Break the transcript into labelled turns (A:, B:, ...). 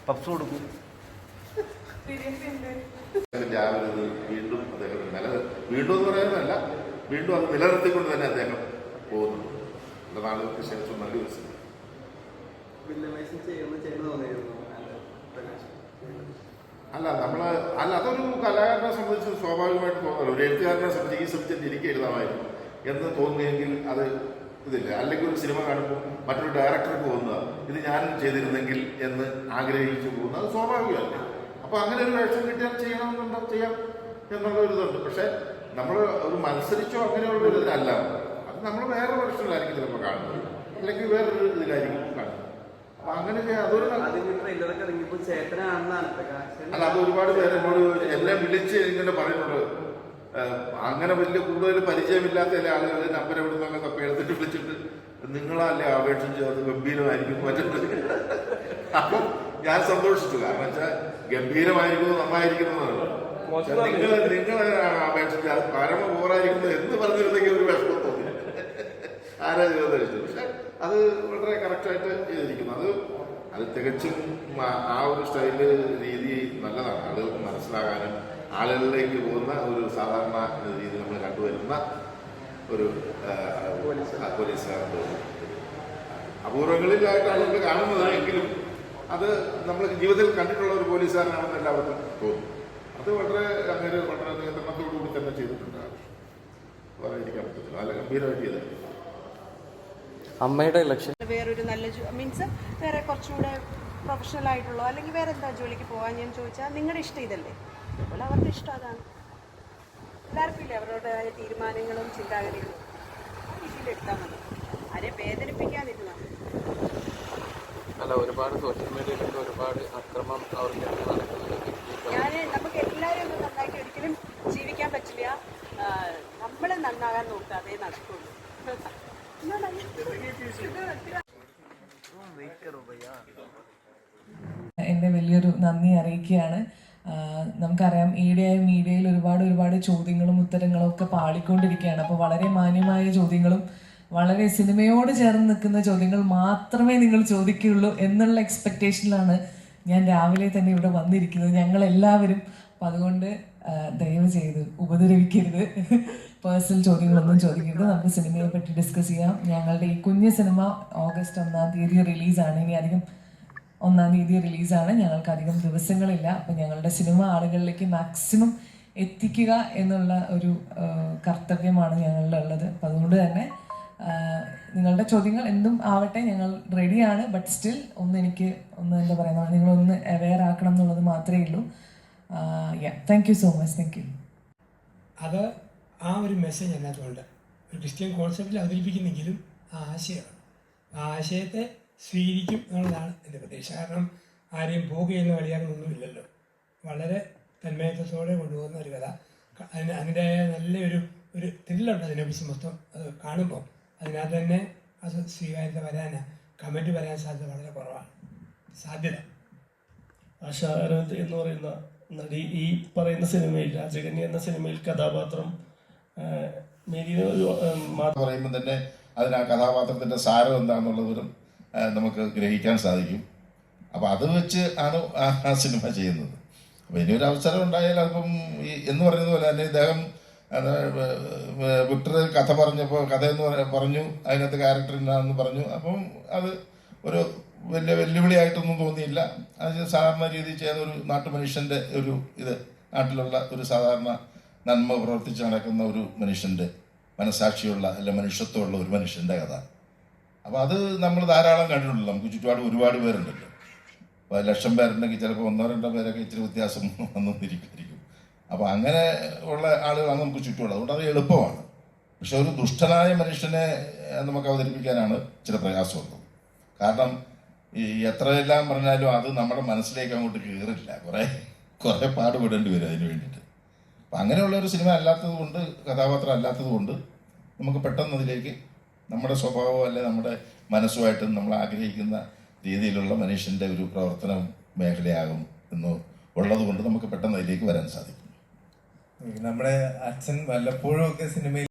A: Puffs കൊടുക്കും.
B: രാവിലെ വീണ്ടും അദ്ദേഹം വീണ്ടും എന്ന് പറയുന്നതല്ല, വീണ്ടും അത് നിലനിർത്തിക്കൊണ്ട് തന്നെ അദ്ദേഹം പോകുന്നുണ്ട്. നല്ല നാളുകൾക്ക് ശേഷം നല്ലൊരു സിനിമ. അതൊരു കലാകാരനെ സംബന്ധിച്ച് സ്വാഭാവികമായിട്ട് തോന്നല്ലോ. ഒരു എഴുത്തുകാരനെ സംബന്ധിച്ച് ഈ സബ്ജക്റ്റ് എനിക്ക് എഴുതാമായിരുന്നു എന്ന് തോന്നുമെങ്കിൽ അത് ഇതില്ല. അല്ലെങ്കിൽ ഒരു സിനിമ കാണുമ്പോൾ മറ്റൊരു ഡയറക്ടർക്ക് തോന്നുക ഇത് ഞാൻ ചെയ്തിരുന്നെങ്കിൽ എന്ന് ആഗ്രഹിച്ചു പോകുന്നത് അത് സ്വാഭാവികമല്ല. അപ്പോൾ അങ്ങനെ ഒരു വേഷം കിട്ടിയാൽ ചെയ്യണമെന്നുണ്ടോ ചെയ്യാം എന്നുള്ള ഒരു ഇതുണ്ട്. പക്ഷെ നമ്മൾ ഒരു മത്സരിച്ചോ അങ്ങനെയുള്ള ഒരു ഇതിലല്ല. അത് നമ്മൾ വേറെ വേഷത്തിലായിരിക്കും ചിലപ്പോൾ കാണുന്നത്, അല്ലെങ്കിൽ വേറൊരു ഇതിലായിരിക്കും കാണുന്നത്. അപ്പൊ അങ്ങനെ അതൊരു അല്ല, അത് ഒരുപാട് പേര് എന്നോട് എന്നെ വിളിച്ച് ഇങ്ങനെ പറയുന്നുണ്ട്. അങ്ങനെ വലിയ കൂടുതൽ പരിചയമില്ലാത്ത ചില ആളുകൾ നമ്പർ എവിടെ നിന്നൊക്കെ തപ്പി എടുത്തിട്ട് വിളിച്ചിട്ട് നിങ്ങളല്ലേ അപേക്ഷിച്ച് അത് ഗംഭീരമായിരിക്കും മറ്റുള്ളത്. അപ്പം ഞാൻ സന്തോഷിച്ചു. കാരണം വെച്ചാൽ ഗംഭീരമായിരിക്കുന്നു നന്നായിരിക്കുന്നതാണ്. നിങ്ങൾ അപേക്ഷിച്ച് അത് പരമ പോറായിരിക്കുന്നു എന്ന് പറഞ്ഞിരുന്നെങ്കിൽ ഒരു വിഷമം തോന്നി ആരാ ചെയ്തത്. പക്ഷെ അത് വളരെ കറക്റ്റായിട്ട് ചെയ്തിരിക്കുന്നു. അത് തികച്ചും ആ ഒരു സ്റ്റൈല് രീതി നല്ലതാണ്. ആളുകൾക്ക് മനസ്സിലാകാനും ആളുകളിലേക്ക് പോകുന്ന ഒരു സാധാരണ രീതി നമ്മൾ കണ്ടുവരുന്ന ഒരു പോലീസുകാരുടെ അപൂർവങ്ങളിലായിട്ടാണ് നമ്മൾ കാണുന്നത്. എങ്കിലും അത് നമ്മൾ ജീവിതത്തിൽ കണ്ടിട്ടുള്ള ഒരു പോലീസുകാരനാണെന്ന് എല്ലാവർക്കും തോന്നും. അത് വളരെ അങ്ങനെ വളരെ നിയന്ത്രണത്തോടുകൂടി തന്നെ ചെയ്തിട്ടുണ്ടാകും. പറയാതിരിക്കാൻ പറ്റത്തില്ല. നല്ല ഗംഭീരമായിട്ട് ചെയ്തിട്ടുണ്ട്.
C: അമ്മയുടെ ലക്ഷ്യം
D: വേറൊരു നല്ല മീൻസ് വേറെ കുറച്ചുകൂടെ പ്രൊഫഷണൽ ആയിട്ടുള്ളോ അല്ലെങ്കിൽ വേറെ എന്താ ജോലിക്ക് പോകാൻ ഞാൻ ചോദിച്ചാൽ നിങ്ങളുടെ ഇഷ്ടം ഇതല്ലേ, അതുപോലെ അവരുടെ ഇഷ്ടം അതാണ്. എല്ലാവർക്കും ഇല്ലേ അവരുടേതായ തീരുമാനങ്ങളും ചിന്താഗതികളും ആ രീതിയിലെടുത്താൽ മതി. ആരെയും വേദനിപ്പിക്കാതിരുന്നാൽ മതി.
C: അല്ല, ഒരുപാട് സോഷ്യൽ മീഡിയയിലൊക്കെ ഒരുപാട് അക്രമം അവർക്ക് നടക്കുന്നുണ്ട്.
D: നമുക്ക് എല്ലാവരും ഒന്നും നന്നാക്കി ഒരിക്കലും ജീവിക്കാൻ പറ്റില്ല. നമ്മൾ നന്നാകാൻ നോക്കുക, അതേ നടക്കുള്ളൂ.
E: എൻ്റെ വലിയൊരു നന്ദി അറിയിക്കുകയാണ്. നമുക്കറിയാം ഈയിടെയായി മീഡിയയിൽ ഒരുപാട് ചോദ്യങ്ങളും ഉത്തരങ്ങളും ഒക്കെ പാളിക്കൊണ്ടിരിക്കുകയാണ്. അപ്പോൾ വളരെ മാന്യമായ ചോദ്യങ്ങളും വളരെ സിനിമയോട് ചേർന്ന് നിൽക്കുന്ന ചോദ്യങ്ങൾ മാത്രമേ നിങ്ങൾ ചോദിക്കുകയുള്ളൂ എന്നുള്ള എക്സ്പെക്റ്റേഷനിലാണ് ഞാൻ രാവിലെ തന്നെ ഇവിടെ വന്നിരിക്കുന്നത്, ഞങ്ങളെല്ലാവരും. അപ്പം അതുകൊണ്ട് ദയവ് ചെയ്ത് ഉപദ്രവിക്കരുത്, പേഴ്സണൽ ചോദ്യങ്ങളൊന്നും ചോദിക്കരുത്. നമുക്ക് സിനിമയെ പറ്റി ഡിസ്കസ് ചെയ്യാം. ഞങ്ങളുടെ ഈ കുഞ്ഞു സിനിമ ഓഗസ്റ്റ് 1-ാം തീയതി റിലീസാണ്. ഇനി അധികം 1-ാം തീയതി റിലീസാണ്. ഞങ്ങൾക്ക് അധികം ദിവസങ്ങളില്ല. അപ്പം ഞങ്ങളുടെ സിനിമ ആളുകളിലേക്ക് മാക്സിമം എത്തിക്കുക എന്നുള്ള ഒരു കർത്തവ്യമാണ് ഞങ്ങളുടെ ഉള്ളത്. അപ്പം അതുകൊണ്ട് തന്നെ നിങ്ങളുടെ ചോദ്യങ്ങൾ എന്തും ആവട്ടെ, ഞങ്ങൾ റെഡിയാണ്. ബട്ട് സ്റ്റിൽ എനിക്ക് എന്താ പറയുക, നിങ്ങളൊന്ന് അവെയർ ആക്കണം എന്നുള്ളത് മാത്രമേ ഉള്ളൂ. Thank you so much. Thank you.
F: അത് ആ ഒരു മെസ്സേജ് അതിനകത്തുണ്ട്. ഒരു ക്രിസ്ത്യൻ കോൺസെപ്റ്റിൽ അവതരിപ്പിക്കുന്നെങ്കിലും ആ ആശയമാണ്. ആ ആശയത്തെ സ്വീകരിക്കും എന്നുള്ളതാണ് എൻ്റെ പ്രതീക്ഷ. കാരണം ആരെയും പോകുകയെന്ന് കളിയാകുന്നൊന്നുമില്ലല്ലോ. വളരെ തന്മയത്വത്തോടെ കൊണ്ടുപോകുന്ന ഒരു കഥ. അതിൻ്റെതായ നല്ലൊരു ത്രില്ലുണ്ട് അതിനെക്കുറിച്ച് മൊത്തം. അത് കാണുമ്പോൾ അതിനകത്ത് തന്നെ അത് സ്വീകാര്യത വരാൻ, കമൻറ്റ് വരാൻ സാധ്യത വളരെ കുറവാണ്. സാധ്യത
G: ആശാ അരവിന്ദ് എന്ന് പറയുന്ന നടി ഈ പറയുന്ന സിനിമയിൽ, രാജകന്യ എന്ന സിനിമയിൽ കഥാപാത്രം മേരിനെ ഒരു
B: പറയുമ്പോൾ തന്നെ അതിന് ആ കഥാപാത്രത്തിൻ്റെ സാരം എന്താണെന്നുള്ളതും നമുക്ക് ഗ്രഹിക്കാൻ സാധിക്കും. അപ്പോൾ അത് വെച്ച് ആണ് ആ സിനിമ ചെയ്യുന്നത്. അപ്പോൾ ഇനിയൊരു അവസരം ഉണ്ടായാൽ അതിപ്പം എന്ന് പറയുന്നത് പോലെ തന്നെ ഇദ്ദേഹം വിക്ടർ കഥ പറഞ്ഞപ്പോൾ കഥയെന്ന് പറഞ്ഞു, അതിനകത്ത് ക്യാരക്ടർ എന്താണെന്ന് പറഞ്ഞു. അപ്പം അത് ഒരു വലിയ വെല്ലുവിളിയായിട്ടൊന്നും തോന്നിയില്ല. അത് സാധാരണ രീതിയിൽ ചെയ്യുന്ന ഒരു നാട്ടുമനുഷ്യൻ്റെ ഒരു നാട്ടിലുള്ള ഒരു സാധാരണ നന്മ പ്രവർത്തിച്ച് നടക്കുന്ന ഒരു മനുഷ്യൻ്റെ മനസാക്ഷിയുള്ള അല്ല മനുഷ്യത്വമുള്ള ഒരു മനുഷ്യൻ്റെ കഥ. അപ്പോൾ അത് നമ്മൾ ധാരാളം കണ്ടിട്ടുണ്ടല്ലോ. നമുക്ക് ചുറ്റുപാട് ഒരുപാട് പേരുണ്ടല്ലോ. അപ്പോൾ 1,00,000 പേരുണ്ടെങ്കിൽ ചിലപ്പോൾ 1-2 പേരൊക്കെ ഇച്ചിരി വ്യത്യാസം വന്നിരിക്കും. അപ്പോൾ അങ്ങനെ ഉള്ള ആളുകളാണ് നമുക്ക് ചുറ്റുമുള്ളത്. അതുകൊണ്ട് അത് എളുപ്പമാണ്. പക്ഷെ ഒരു ദുഷ്ടനായ മനുഷ്യനെ നമുക്ക് അവതരിപ്പിക്കാനാണ് ചില പ്രയാസമുള്ളത്. കാരണം ഈ എത്രയെല്ലാം പറഞ്ഞാലും അത് നമ്മുടെ മനസ്സിലേക്ക് അങ്ങോട്ട് കയറില്ല. കുറേ പാടുപെടേണ്ടി വരും അതിന് വേണ്ടിയിട്ട്. അപ്പം അങ്ങനെയുള്ള ഒരു സിനിമ അല്ലാത്തത് കൊണ്ട്, കഥാപാത്രം അല്ലാത്തത് കൊണ്ട് നമുക്ക് പെട്ടെന്ന് അതിലേക്ക് നമ്മുടെ സ്വഭാവം അല്ലെ നമ്മുടെ മനസ്സുമായിട്ട് നമ്മൾ ആഗ്രഹിക്കുന്ന രീതിയിലുള്ള മനുഷ്യൻ്റെ ഒരു പ്രവർത്തന മേഖലയാകും എന്ന് ഉള്ളത് കൊണ്ട് നമുക്ക് പെട്ടെന്ന് അതിലേക്ക് വരാൻ സാധിക്കും.
H: നമ്മുടെ അച്ഛൻ വല്ലപ്പോഴും ഒക്കെ സിനിമയിൽ